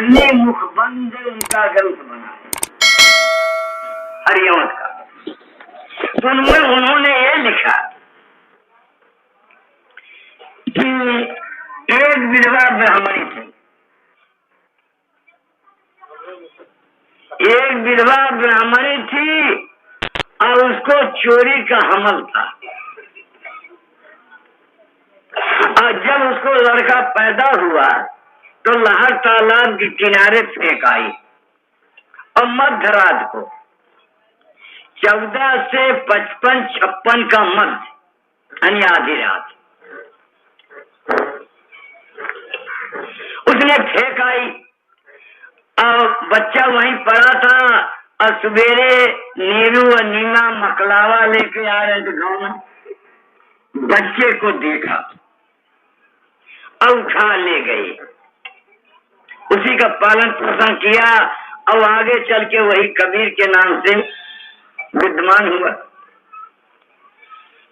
अन्य मुखबंद उनका ग्रंथ बना है हरिवंश का। तो उनमें उन्होंने ये लिखा कि एक विधवा ब्राह्मणी थी, एक विधवा ब्राह्मणी थी और उसको चोरी का हमल था। और जब उसको लड़का पैदा हुआ तो लहर तालाब के किनारे फेंक आई और मध्य रात को 14 से 55-56 का मध्य यानी आधी रात उसने फेंक आई और बच्चा वहीं पड़ा था। और सवेरे नीरू और नीमा मकलावा लेके आ रहे थे गाँव में, बच्चे को देखा और उठा ले गए, उसी का पालन पोषण किया और आगे चल के वही कबीर के नाम से विद्यमान हुआ।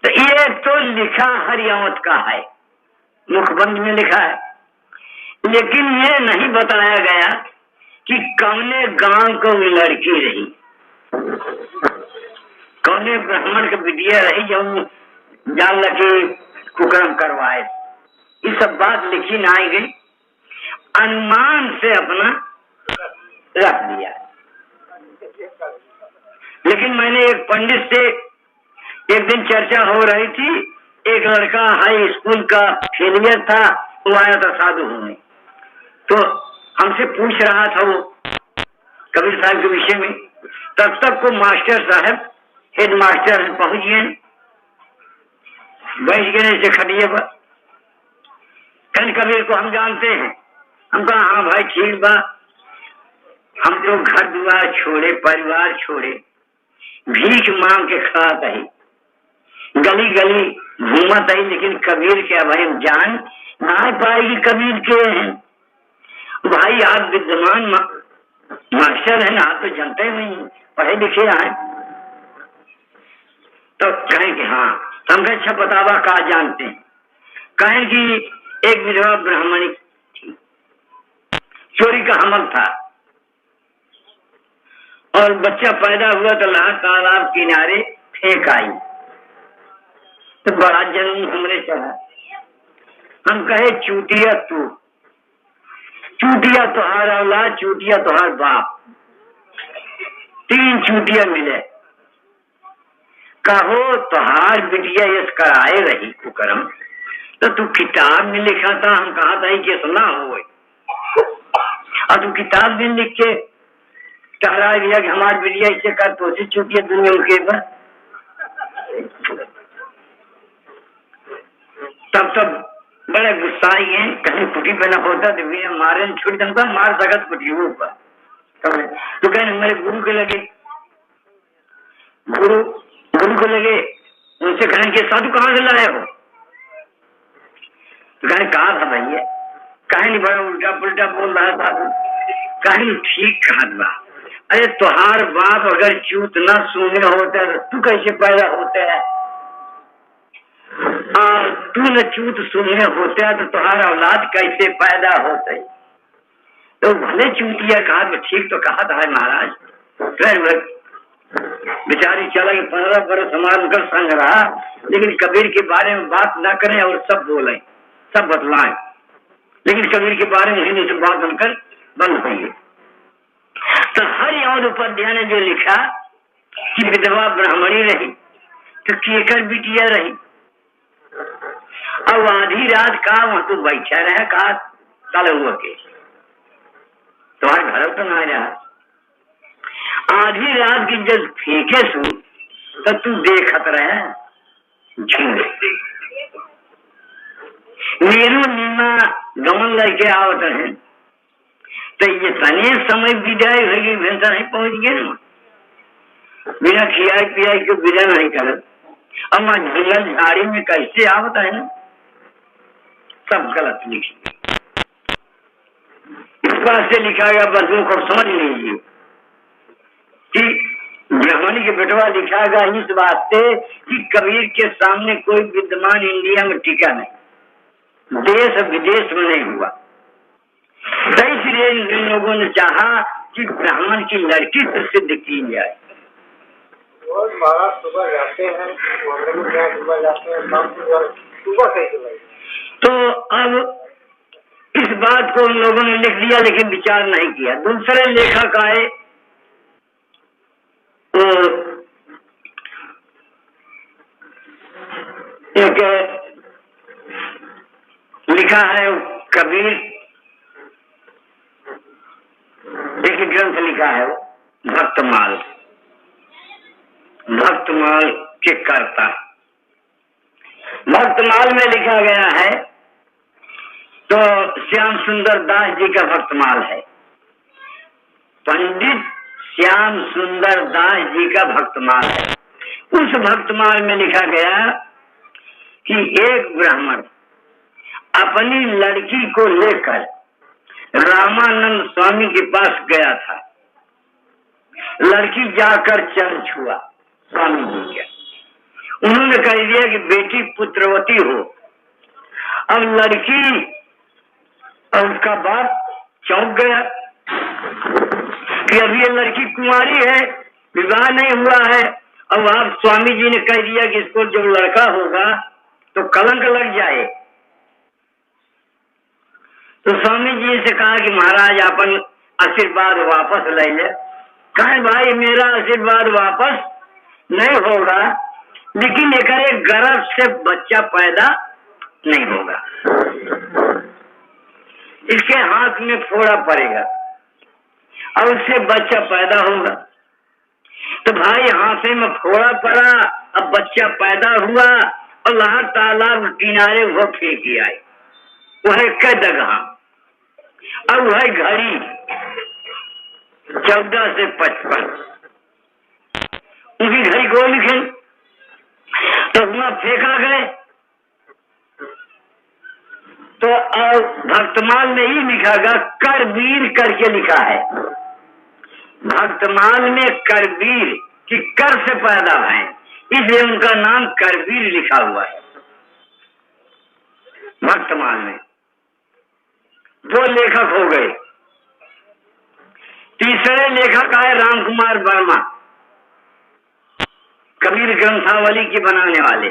तो ये तो लिखा हरिवंश का है, मुखबंद में लिखा है, लेकिन ये नहीं बताया गया कि कौने गांव को लड़की रही, कौने ब्राह्मण की बिटिया रही जो जान लगे कुकर्म करवाए। ये सब बात लिखी ना आई गई, अनुमान से अपना रख दिया। लेकिन मैंने एक पंडित से एक दिन चर्चा हो रही थी, एक लड़का हाई स्कूल का फेलियर था, वो आया था साधु होने, तो हमसे पूछ रहा था वो कबीर साहब के विषय में। तब तक को मास्टर साहब हेड मास्टर पहुंच गए, बैठ गए से खटिए पर। कल कबीर को हम जानते हैं, हम कहा हाँ भाई ठीक बा, हम तो घर दुआर छोड़े परिवार छोड़े भीख मांग के खाता ही गली गली घूमत आई, लेकिन कबीर के अब हम जान ना पाएगी कबीर के हैं। भाई आप विद्यमान मास्टर है ना, आप तो जानते नहीं पढ़े लिखे आए। तो कहें कि हाँ, हम अच्छा बतावा कहा जानते हैं। कहें कि एक विधवा ब्राह्मणी थी, चोरी का हमल था और बच्चा पैदा हुआ तो लहर तालाब किनारे फेंक आई। तो बड़ा जन्म हमने चढ़ा, हम कहे चूतिया तू, चूतिया तुहार औलाद, चूतिया तुहार बाप, 3 चूतिया मिले। कहो तुहार बिटिया यस कराए रही कुकर्म, तो तू किताब में लिखा था, हम कहा था कि सुना हो, और तू किताब में लिख के टहरा दिया कि हमारी बिटिया इससे कर तो से चूतिया दुनिया के पर। तब बड़े गुस्सा आई है, कहीं पुटी पे न होता तो भी मारे छुट दंगा मार सकत पुटी ऊपर। तो कहने मेरे गुरु के लगे, गुरु को लगे, उनसे कहें कि साधु कहाँ से लाए हो? तो कहें कहा था भैया, कहे नहीं बड़ा उल्टा पुल्टा बोल रहा था। कहे ठीक कहा बा, अरे तुहार बाप अगर चूत न सुने होता तो तू कैसे पैदा होता है, और तू न चूत सुने होता तो तुहारा औलाद कैसे पैदा होते। तो भले चूतिया कहा तो ठीक तो कहा था महाराज। फिर बेचारी चला 15 बरस हमारा उनका संग रहा, लेकिन कबीर के बारे में बात न करें और सब बोले सब बतलाएं, लेकिन कबीर के बारे में हिंदी से बात बनकर बंद होंगे। तो हरिवंश उपाध्याय ने जो लिखा कि विधवा ब्राह्मणी रही तो केकर बिटिया रही, और आधी रात का वहां तो बैठा रहे, कहा कल हुआ के तुम्हारे घर तो ना रहा। आधी रात की जब फेंके सू तो तू देखत रहे झूठ नीरू नीमा गमन लेके आवत रहे, तो ये तने समय विदाई होगी भैंसा नहीं पहुंच गए ना, बिना खियाई पियाई के विदा नहीं करत। अब झूलल झाड़ी में कैसे आवत है ना, सब गलत लिखी। इस बात से लिखा गया, बंधुओं को समझ लीजिए कि ब्राह्मणी के बेटवा लिखा गया इस बात से कि कबीर के सामने कोई विद्यमान इंडिया में टिका नहीं, देश विदेश में नहीं हुआ। तो इस इसीलिए इन लोगों ने चाहा कि ब्राह्मण की लड़की प्रसिद्ध की जाए। महाराज सुबह जाते हैं, सुबह जाते हैं, शाम को सुबह कैसे लगे? तो अब इस बात को उन लोगों ने लिख दिया, लेकिन विचार नहीं किया। दूसरे लेखक आए, तो एक लिखा है कबीर, एक ग्रंथ लिखा है भक्तमाल, भक्तमाल के कर्ता। भक्तमाल में लिखा गया है तो श्याम सुंदर दास जी का भक्तमाल है, पंडित श्याम सुंदर दास जी का भक्तमाल है। उस भक्तमाल में लिखा गया कि एक ब्राह्मण अपनी लड़की को लेकर रामानंद स्वामी के पास गया था। लड़की जाकर चरण छुआ स्वामी जी के, उन्होंने कह दिया कि बेटी पुत्रवती हो। अब लड़की और उसका बाप चौंक गया कि अभी ये लड़की कुंवारी है, विवाह नहीं हुआ है। अब आप स्वामी जी ने कह दिया कि इसको जब लड़का होगा तो कलंक लग जाए। तो स्वामी जी से कहा कि महाराज अपन आशीर्वाद वापस ले ले। कहे भाई मेरा आशीर्वाद वापस नहीं होगा, लेकिन एक गर्भ से बच्चा पैदा नहीं होगा, इसके हाथ में फोड़ा पड़ेगा और उससे बच्चा पैदा होगा। तो भाई हाथ में फोड़ा पड़ा, अब बच्चा पैदा हुआ और लहर तालाब किनारे वो फेंकी आई, वह कई जगह, और वह घड़ी 14 से 55 उनकी घड़ी को लिखे तो वहां फेंका गए। तो भक्तमाल में ही लिखा गया, करबीर करके लिखा है भक्तमाल में, करबीर कि कर से पैदा है, इसलिए उनका नाम करबीर लिखा हुआ है भक्तमाल में। दो लेखक हो गए। तीसरे लेखक आए राम कुमार वर्मा, कबीर ग्रंथावली की बनाने वाले।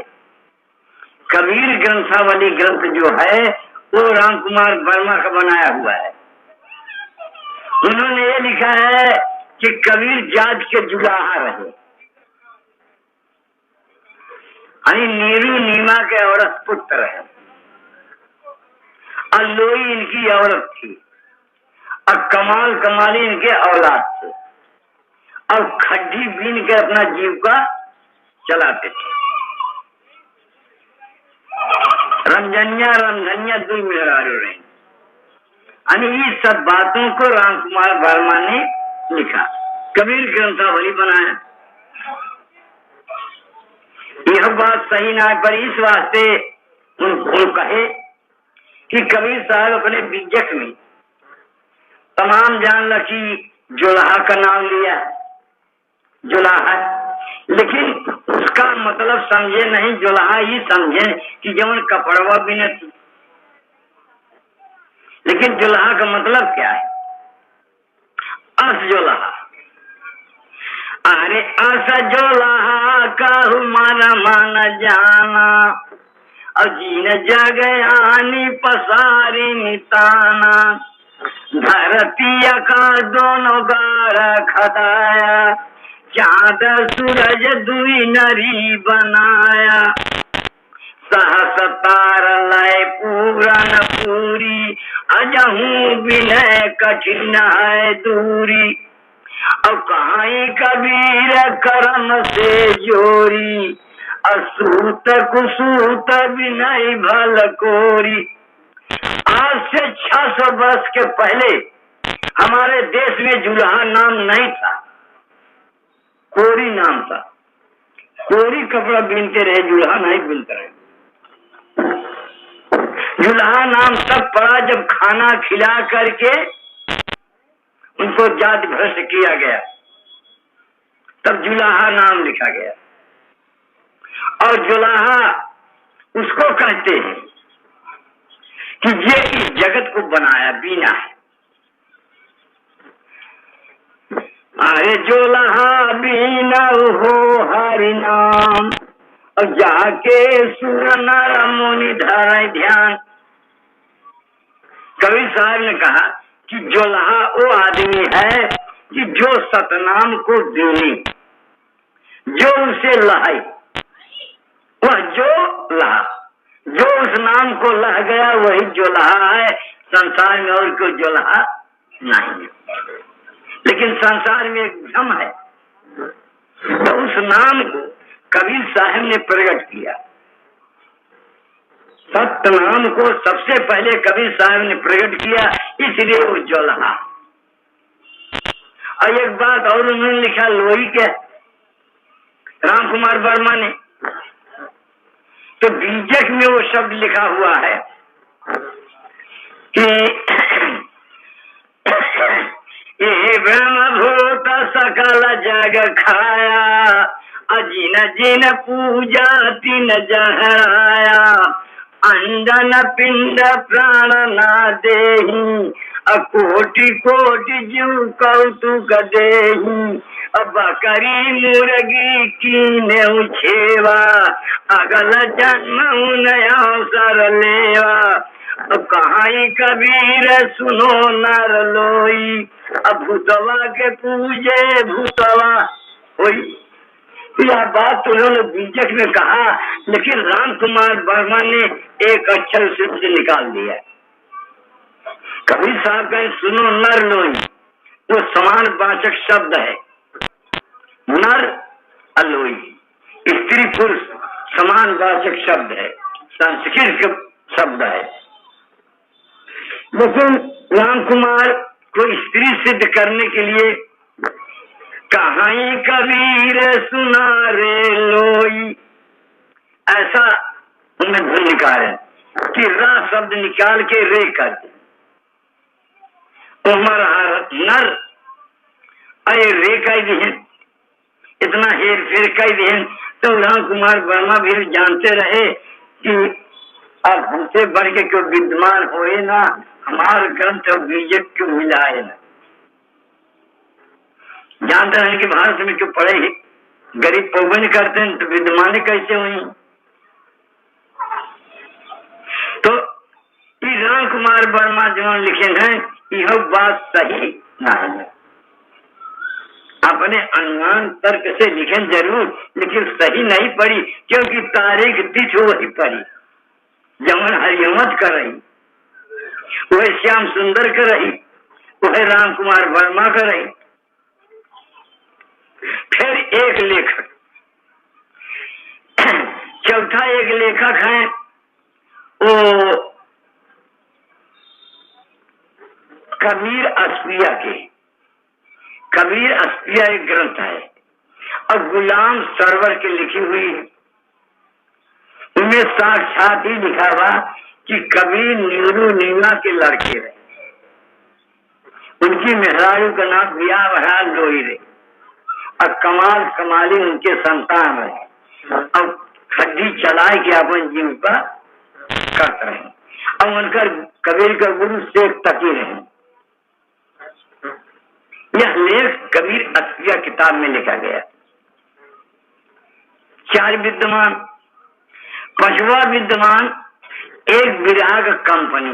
कबीर ग्रंथावली ग्रंथ जो है वो राम कुमार वर्मा का बनाया हुआ है। उन्होंने ये लिखा है कि कबीर जात के जुलाहा रहे, यानी नीरू नीमा के औरत पुत्र है, और लोई इनकी औरत थी, और कमाल कमाली इनके औलाद थे, और खड्डी बीन के अपना जीविका चलाते थे। रमजनिया रमधनिया दुई मेहरारू रहे। इस सब बातों को राम कुमार वर्मा ने लिखा, कबीर ग्रंथावली बनाया। यह बात सही ना है, पर इस वास्ते उनको कहे कि कबीर साहब अपने बीजक में तमाम जान लकी जुलाहा का नाम लिया, जुलाहा, लेकिन उसका मतलब समझे नहीं, जुलाहा ही समझे कि जवन कपड़वा भी न थी। लेकिन जुलाहा का मतलब क्या है? अस जुलाहा, अरे अस जुलाहा कहु मन मन जाना, और जीन जगयानी पसारी निताना, धरती का दोनों गार खदाया, चाँद सूरज दुई नरी बनाया, सहस तार लय पूरन पूरी, अजहू विनय कठिन है दूरी, और कहीं कबीर करम से जोरी, असूत कुसूत विनय भल कोरी। आज से 600 वर्ष के पहले हमारे देश में जुलाहा नाम नहीं था, कोरी नाम था। कोरी कपड़ा बीनते रहे, जुलाहा नहीं बीनते रहे। जुलाहा नाम तब पड़ा जब खाना खिला करके उनको जाति भ्रष्ट किया गया, तब जुलाहा नाम लिखा गया। और जुलाहा उसको कहते हैं कि ये इस जगत को बनाया, बीना है। अरे जो लहा बीना हो हरि नाम, और जाके सुर नर मुनि धरे ध्यान। कबीर साहब ने कहा कि जोलहा वो आदमी है कि जो सतनाम को बीने, जो उसे लहाई, वह जो लहा, जो उस नाम को लह गया वही जोलहा है। संसार में और कोई जोलहा नहीं। लेकिन संसार में एक भ्रम है, तो उस नाम को कबीर साहब ने प्रकट किया। सत्य नाम को सबसे पहले कबीर साहब ने प्रकट किया, इसलिए वो जोलहा। और एक बात और उन्होंने लिखा लोई के राम कुमार वर्मा ने, तो बीजक में वो शब्द लिखा हुआ है कि ये ब्रह्म भूत सकल जग खाया, अजिन जिन पूजा तिन जहराया, अंजन पिंड प्राण ना देही, कोटि कोटि जीव कौतुक देही, बकरी मुर्गी कीने छेवा, अगल जन्म अवसर लेवा, कहाई कबीर सुनो नर लोई, भूतवा के पूजे भूतवा होई। यह बात उन्होंने बीजक में कहा, लेकिन राम कुमार वर्मा ने एक अक्षर से निकाल दिया। कबीर साहब कहें सुनो नर लोई, वो समान वाचक शब्द है। नर अलोई, स्त्री पुरुष समान वाचक शब्द है, संस्कृत शब्द है। लेकिन राम कुमार को स्त्री सिद्ध करने के लिए कहाई कबीर सुना रे लोई, ऐसा उन्हें धुन निकाले कि रा शब्द निकाल के रे कर दे। उमर नर अरे रे कह दिए, इतना हेर फेर कह दिए। तो राम कुमार वर्मा भी जानते रहे कि अब हमसे बढ़ के क्यों विद्वान होए ना, हमारे ग्रंथ और बीजक क्यों मिलाए ना। जानते हैं कि भारत में क्यों पढ़े ही गरीब पौगन करते हैं, तो विद्वान कैसे हुई। तो राम कुमार वर्मा जो लिखे हैं यह बात सही नहीं है। अपने अनुमान तर्क से लिखे जरूर, लेकिन सही नहीं पड़ी, क्योंकि तारीख तिथि वही पड़ी। जमन हरियमत कर रही, वह श्याम सुंदर कर रही, वह राम कुमार वर्मा कर रही। फिर एक लेखक, चौथा एक लेखक है, वो कबीर अस्पिया के। कबीर अस्पिया एक ग्रंथ है और गुलाम सरवर के लिखी हुई है। उनमें साक्षात ही लिखा हुआ कि कबीर नीरू नीमा के लड़के रहे, उनकी मेहरारू का नाम बिया भरा लोई रहे, और कमाल कमाली उनके संतान रहे, और खड्डी चलाए के अपन जीविका करते रहे, और उनका कबीर का गुरु शेख तकी रहे। यह लेख कबीर अस्पिया किताब में लिखा गया। चार विद्यमान, पांचवा विद्यमान एक बिरहा का कंपनी,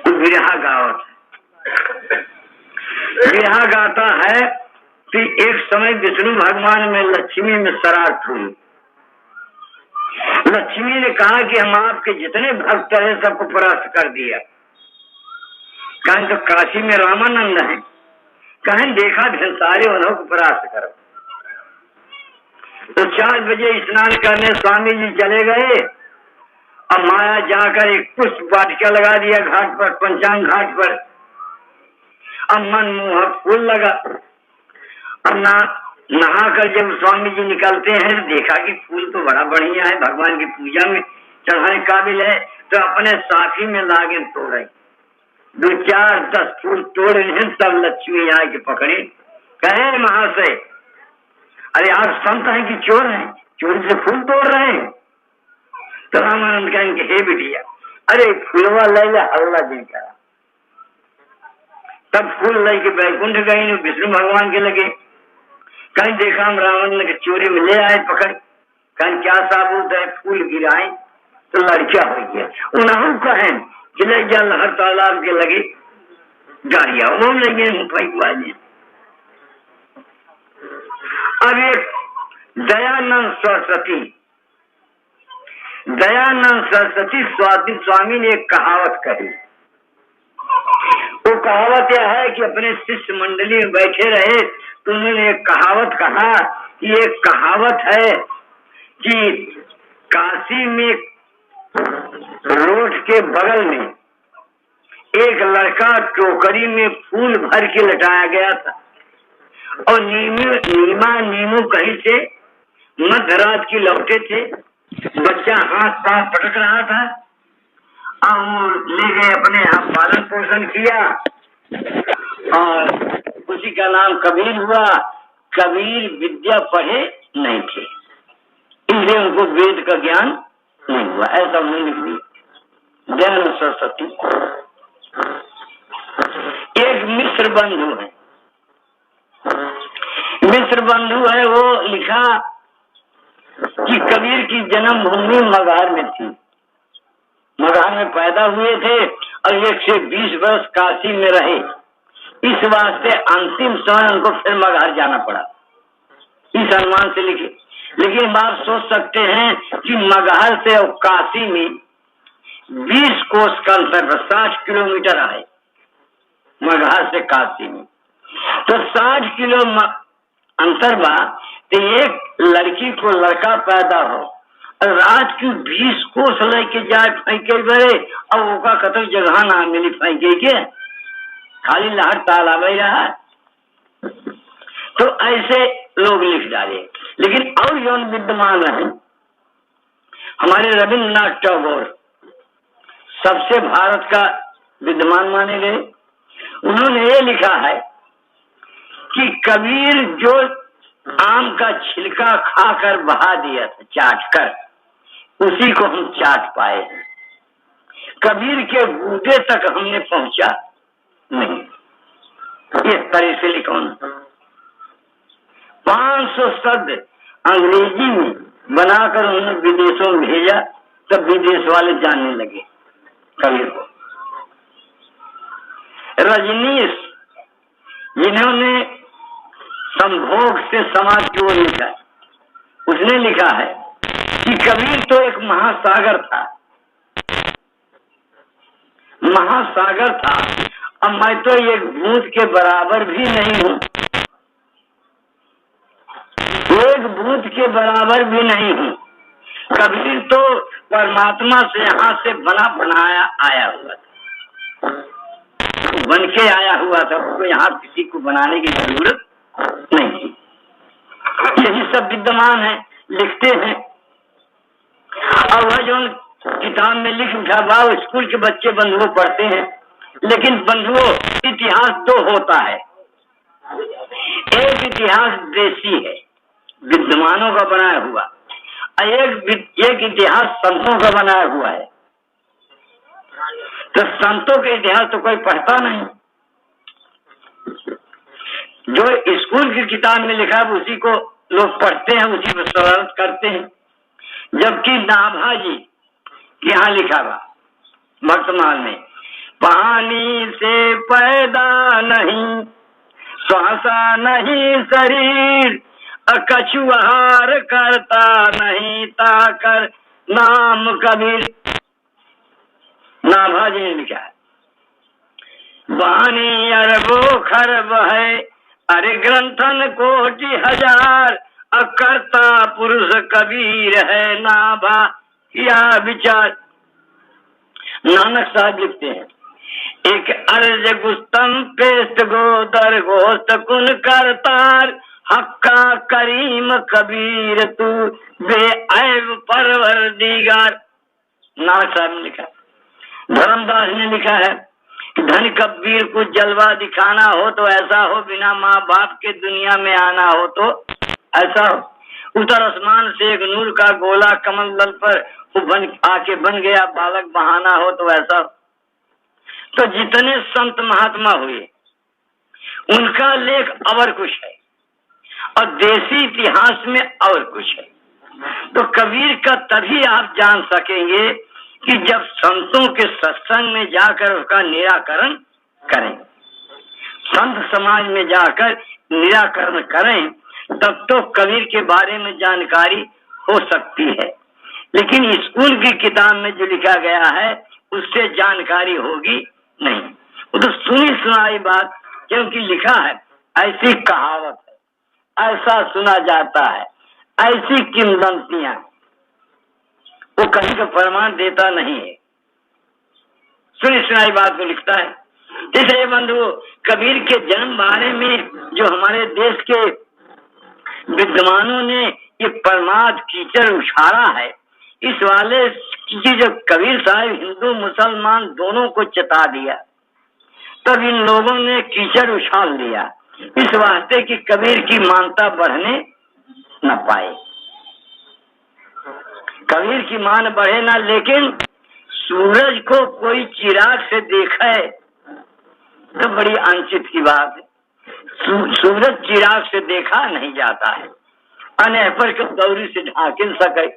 बिरहा गावत बिरहा गाता है कि एक समय विष्णु भगवान में लक्ष्मी में शरारत हुई। लक्ष्मी ने कहा कि हम आपके जितने भक्त हैं सबको परास्त कर दिया। कहें तो काशी में रामानंद है, कहें देखा सारे उन्हों को परास्त करो। तो 4 बजे स्नान करने स्वामी जी चले गए, अब माया जाकर एक पुष्प वाटिका लगा दिया घाट पर, पंचांग घाट पर। अब मनमोहक फूल लगा। अब नहाकर जब स्वामी जी निकलते हैं तो देखा कि फूल तो बड़ा बढ़िया है, भगवान की पूजा में चढ़ाने काबिल है। तो अपने साथी में लागे तोड़े, 2, 4, 10 फूल तोड़े हैं। तब लक्ष्मी आके पकड़े, कहे महाशय अरे आप संत हैं कि चोर हैं, चोरी से फूल तोड़ रहे हैं। तो रामानंद कहेंगे हे बिटिया, अरे फूलवा ले हल्ला दिन करा, तब फूल लेके बैकुंठ गई, विष्णु भगवान के लगे। कहीं देखा हम रावण ने चोरी में ले आए पकड़, कहीं क्या साबुत है, फूल गिराए तो लड़किया हो गया। उन्होंने कहे जिले जल हर तालाब के लगे गाड़िया वो लगे मुफाई। अब एक दयानंद सरस्वती स्वामी ने एक कहावत कही। वो कहावत यह है कि अपने शिष्य मंडली में बैठे रहे तो उन्होंने एक कहावत कहा कि एक कहावत है कि काशी में रोड के बगल में एक लड़का टोकरी में फूल भर के लटाया गया था और नीमू कहीं से मध्य रात की लौटे थे। बच्चा हाथ पांव पटक रहा था और ले गए अपने यहाँ पालन पोषण किया और उसी का नाम कबीर हुआ। कबीर विद्या पढ़े नहीं थे इसलिए उनको वेद का ज्ञान नहीं हुआ, ऐसा उन्होंने लिख दिया। दयानंद सरस्वती। एक मिश्र बंधु है, वो लिखा कि कबीर की जन्मभूमि मगहर में थी, मगहर में पैदा हुए थे और 120 वर्ष काशी में रहे। इस वास्ते अंतिम समय उनको फिर मगहर जाना पड़ा, इस अनुमान से लिखे। लेकिन आप सोच सकते हैं कि मगहर से और काशी में 20 कोस का अंतर, 60 किलोमीटर आए मगहर से काशी में, तो 60 किलो अंतर बा। तो एक लड़की को लड़का पैदा हो और रात की 20 कोस लेके जाए फेंके बड़े और ओका कतई जगह ना मिली फेंके के, खाली लहर तालाब ही रहा। तो ऐसे लोग लिख डाले। लेकिन और यौन विद्यमान है, हमारे रविन्द्रनाथ टैगोर सबसे भारत का विद्यमान माने गए। उन्होंने ये लिखा है कि कबीर जो आम का छिलका खाकर बहा दिया था चाट कर, उसी को हम चाट पाए। कबीर के बूते तक हमने पहुंचा नहीं। इस तरह से लिखा 500 शब्द अंग्रेजी में बनाकर उन्होंने विदेशों में भेजा, तब विदेश वाले जानने लगे कबीर को। रजनीश जिन्होंने संभोग से समाज की ओर लिखा, उसने लिखा है कि कबीर तो एक महासागर था, और मैं तो एक बूंद के बराबर भी नहीं हूँ, एक बूंद के बराबर भी नहीं हूँ। कबीर तो परमात्मा से यहाँ से बनाया आया हुआ था, बन के आया हुआ था, उसको यहाँ किसी को बनाने की जरूरत नहीं थी। यही सब विद्यमान है, लिखते हैं। और वह जो किताब में लिख उठा स्कूल के बच्चे बंधुओं पढ़ते हैं, लेकिन बंधुओं इतिहास दो होता है। एक इतिहास देशी है, विद्वानों का बनाया हुआ, और एक इतिहास संतों का बनाया हुआ है। तो संतों के इतिहास तो कोई पढ़ता नहीं, जो स्कूल की किताब में लिखा है उसी को लोग पढ़ते हैं, उसी पर शरारत करते हैं। जबकि नाभा जी यहाँ लिखा हुआ वर्तमान में, पानी से पैदा नहीं, श्वासा नहीं शरीर, कछुआहार करता नहीं, ताकर नाम कबीर। नाभा जी ने लिखा है, वाणी अरबों खरब है, अरे ग्रंथन कोटि हजार, अकर्ता पुरुष कबीर है, नाभा या विचार। नानक साहब लिखते हैं, एक अर्ज गुस्तम पेस्ट गोदर गोस्त कुन करतार, हक्का करीम कबीर तू बेऐब परवरदिगार। नानक साहब ने लिखा। धर्मदास ने लिखा है कि धन कबीर को जलवा दिखाना हो तो ऐसा हो, बिना माँ बाप के दुनिया में आना हो तो ऐसा हो। उतर आसमान से एक नूर का गोला कमल दल पर आके बन गया बालक बहाना हो तो ऐसा हो। तो जितने संत महात्मा हुए उनका लेख और कुछ है और देसी इतिहास में और कुछ है। तो कबीर का तभी आप जान सकेंगे कि जब संतों के सत्संग में जाकर उसका निराकरण करें, संत समाज में जाकर निराकरण करें, तब तो कबीर के बारे में जानकारी हो सकती है। लेकिन स्कूल की किताब में जो लिखा गया है उससे जानकारी होगी नहीं। वो तो सुनी सुनाई बात, क्योंकि लिखा है, ऐसी कहावत है, ऐसा सुना जाता है, ऐसी किंवदंतियां, वो कहीं का प्रमाण देता नहीं है, सुनी सुनाई बात को लिखता है। इसलिए बंधु, कबीर के जन्म बारे में जो हमारे देश के विद्वानों ने ये प्रमाद कीचड़ उछाला है, इस वाले की जो कबीर साहब हिंदू मुसलमान दोनों को चेता दिया, तब इन लोगों ने कीचड़ उछाल दिया, इस वास्ते कि कबीर की मानता बढ़ने न पाए, कबीर की मान बढ़े ना। लेकिन सूरज को कोई चिराग से देखे तो बड़ी अनुचित की बात है। सूरज चिराग से देखा नहीं जाता है, अनहपर को दौरी से ढांक न सके।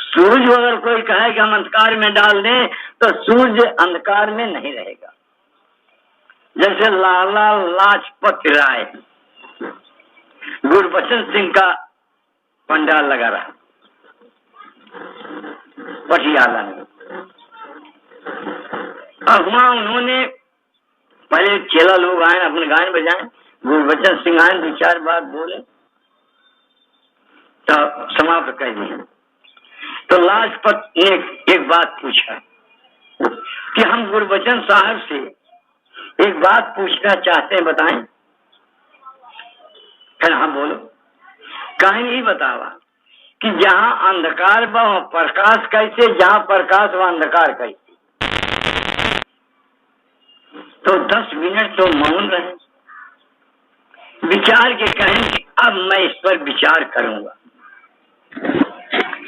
सूरज अगर कोई कहे कि हम अंधकार में डाल दें तो सूरज अंधकार में नहीं रहेगा। जैसे लाला लाजपत राय, गुरबचन सिंह का पंडाल लगा रहा पटियाला में, और वहां उन्होंने पहले चेला लोग आए, अपने गायन बजाए, गुरबचन सिंह आए, दो चार बात बोले तो समाप्त कर दिए। तो लाजपत ने एक बात पूछा कि हम गुरबचन साहब से एक बात पूछना चाहते हैं, बताएं। फिर हाँ बोलो। कहीं नहीं बतावा कि जहाँ अंधकार वहाँ प्रकाश कैसे, जहाँ प्रकाश वहाँ अंधकार कैसे। तो 10 मिनट तो मौन रहे, विचार के कहें अब मैं इस पर विचार करूंगा,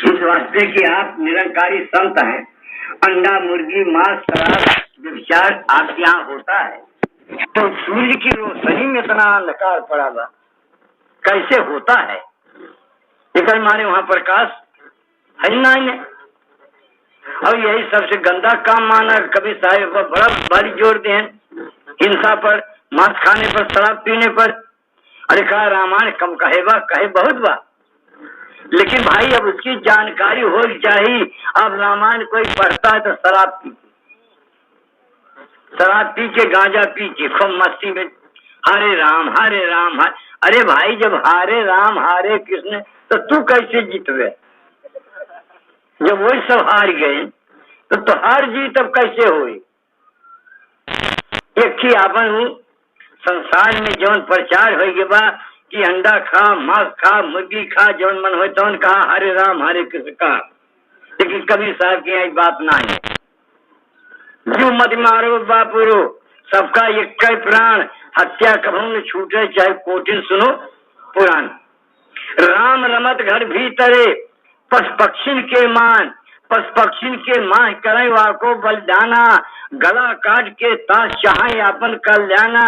इस वास्ते कि आप निरंकारी संत हैं। अंडा मुर्गी मांस शराब विचार आपके यहाँ होता है, तो सूर्य की रोशनी में इतना अंधकार पड़ा हुआ कैसे होता है? इधर माने वहाँ प्रकाश है नहीं। और यही सबसे गंदा काम माना कबीर साहिब को, बड़ा भारी जोर दे हिंसा पर, मांस खाने पर, शराब पीने पर। अरे कहा रामायण कम कहेगा, कहे बहुत बा, लेकिन भाई अब उसकी जानकारी हो चाहिए। अब रामायण कोई पढ़ता है तो शराब पी के गांजा पी के खूब मस्ती में हरे राम हरे राम हरे। अरे भाई जब हरे राम हरे कृष्ण तो तू कैसे जीतवे? जब वही सब हार गए तो हार जीत अब कैसे हुई? एक ही आपन संसार में जौन प्रचार हो गया बा कि अंडा खा, मांस खा, मुर्गी खा, जौन मन हो तौन कहा हरे राम हरे कृष्ण कहा, लेकिन कबीर साहब की यही बात ना है। जो मत मारो बापुरो, सबका एक प्राण, हत्या कभू न छूटे, चाहे कोटिन सुनो पुराण। राम रमत घर भीतरे, पश पक्षिन के मान, पश पक्षिन के माह करे वाको बलिदाना, गला काट के ताश चाहे अपन कल्याणा।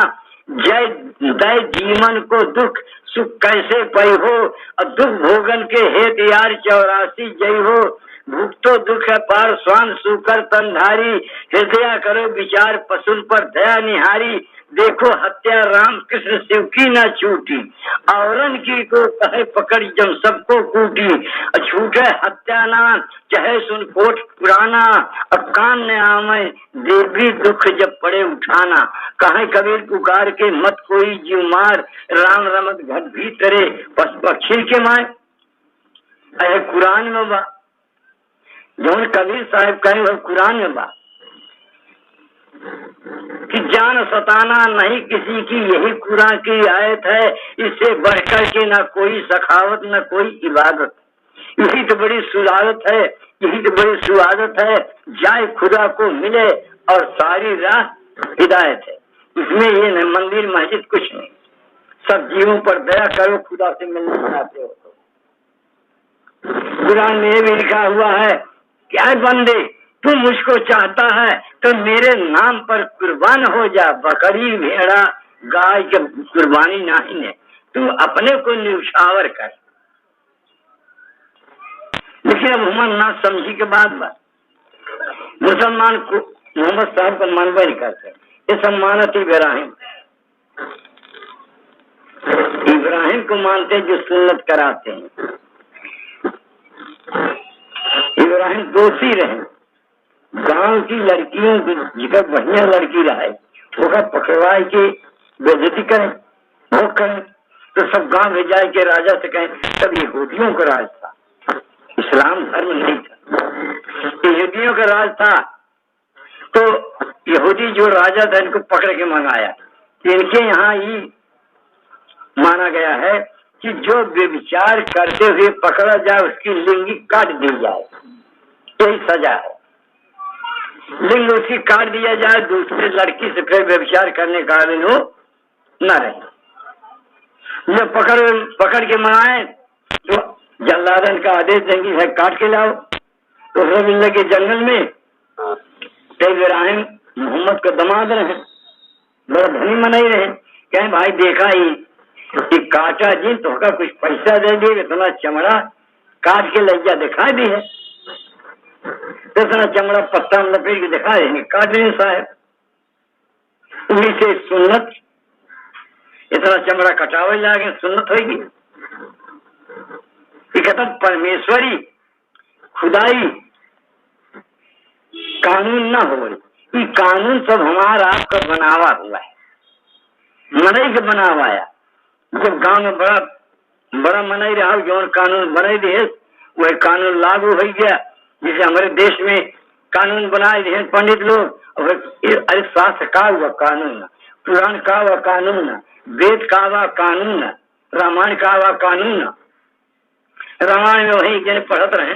जय दय जीवन को दुख सुख कैसे पै हो, और दुख भोगन के हेत यार 84 जय हो। भूख तो दुख है पार स्वान सुकर तनधारी, हृदय करो विचार पशुन पर दया निहारी। देखो हत्या राम कृष्ण शिव की न छूटी, औरन की को कहे पकड़ जम सबको कूटी। छूटे हत्या ना चाहे सुन कोट पुराना, अब कान ने आवे देवी दुख जब पड़े उठाना। कहे कबीर पुकार के मत कोई जीव मार, राम रमत घर भीतरे पश पक्षी के माए। अरे कुरान में बा, जौन कबीर साहब कहे वो कुरान में बा कि जान सताना नहीं किसी की, यही कुरान की आयत है। इससे बढ़कर के ना कोई सखावत न कोई इबादत, यही तो बड़ी सुआदत है, यही तो बड़ी सुआदत है। जाए खुदा को मिले और सारी राह हिदायत है। इसमें ये न मंदिर मस्जिद कुछ नहीं, सब जीवों पर दया करो, खुदा से मिलना चाहते हो तो। कुरान में भी लिखा हुआ है क्या बंदे तू मुझको चाहता है तो मेरे नाम पर कुर्बान हो जा, बकरी भेड़ा गाय के कुर्बानी नहीं ने, तू अपने को न्यौछावर कर। लेकिन अब हम ना समझी के बाद मुसलमान को मोहम्मद साहब को मानवा नहीं करते। ये सम्मानत इब्राहिम को मानते जो सुन्नत कराते हैं। इब्राहिम दोषी रहे, गांव की लड़कियों की जिधर बढ़िया लड़की रहे वो पकड़वाए के बेइज्जती करें, वो करें तो सब गांव में जाए के राजा से कहें सब यहूदियों का राज था, इस्लाम धर्म नहीं था, यहूदियों का राज था। तो यहूदी जो राजा था इनको पकड़ के मंगाया कि इनके यहाँ ही माना गया है कि जो व्यभिचार करते हुए पकड़ा जाए उसकी लिंगी काट दी जाए, यही सजा है। लिंग उसकी काट दिया जाए, दूसरे लड़की से फिर व्यभिचार करने का आदमी हो न रहे। जब पकड़ के मंगाए तो जल्लादन का आदेश देंगे है काट के लाओ। तो सब लगे जंगल में, तो इब्राहिम मोहम्मद का दमाद रहे, बड़ा धनी मनाई रहे, कहें भाई देखा ही कि काटा जी तो कुछ पैसा दे दिए, इतना चमड़ा काट के लज्जा दिखा दी है, तो इतना चमड़ा पत्ता में लपेट के दिखा देंगे, काट लें साहब। उन्हीं से सुन्नत, इतना चमड़ा कटावे लागे सुन्नत होगी। परमेश्वरी खुदाई कानून ना हो, ये कानून सब हमारा आपका बनावा हुआ है, मनई के बना हुआ है। जब गांव में बड़ा मनई रहा जो कानून बनाई दिए वह कानून लागू हो गया। जैसे हमारे देश में कानून बनाए दिए पंडित लोग, अरे शास्त्र का हुआ कानून, पुराण का हुआ कानून, वेद का हुआ कानून, रामायण का हुआ कानून। रामायण में वही जन पढ़त रहे,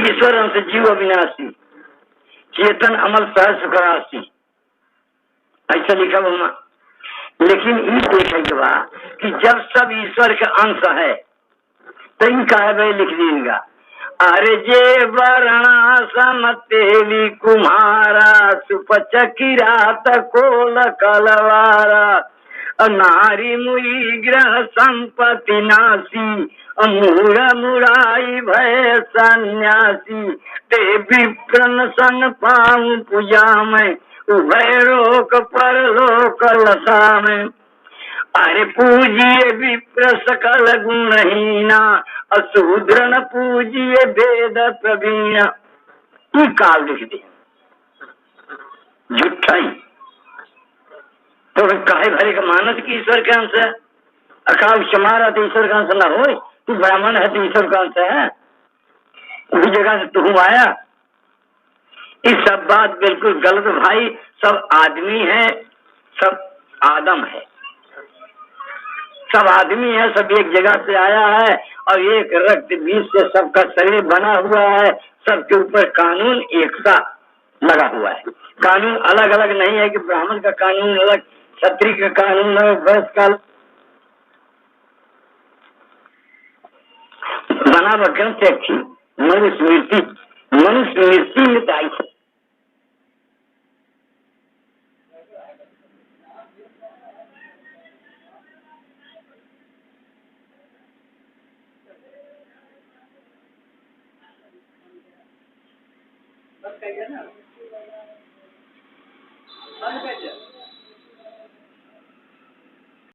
ईश्वर हमसे जीव अविनाशी, चेतन अमल सहज सुखराशी, ऐसा लिखा हुआ। लेकिन ये देखे के बाद कि जब सब ईश्वर का अंश है तो इनका है लिख देगा, अरे जे वरणा समतेली कुम्हारा सुपचकिरात कोल कलवारा, नारी मुई ग्रह संपत्ति नासी, मूढ़ मुराई भय सन्यासी, ते विप्रन संग पाऊं पूजा में, उभय रोक पर लोक लता में। अरे पूजिए विप्र सकल गुणहीना, अशूद्र न पूजिए वेद प्रवीण। ये काल लिख दे झूठा ही तो काहे भरे का मानस की ईश्वर के अंश है, अकाल चमारा तो ईश्वर का अंश न हो, तू ब्राह्मण है तो ईश्वर का अंश है, उसी जगह से तू आया। ये सब बात बिल्कुल गलत भाई, सब आदमी है, सब आदम है, सब आदमी है, सब एक जगह से आया है और एक रक्त बीज से सबका शरीर बना हुआ है। सबके ऊपर कानून एक सा लगा हुआ है, कानून अलग अलग नहीं है कि ब्राह्मण का कानून अलग, क्षत्रिय का कानून अलग, वैश्य का बना ग्रंथ अच्छी मनुष्य मृत्यु में आई है। बस कहिए ना,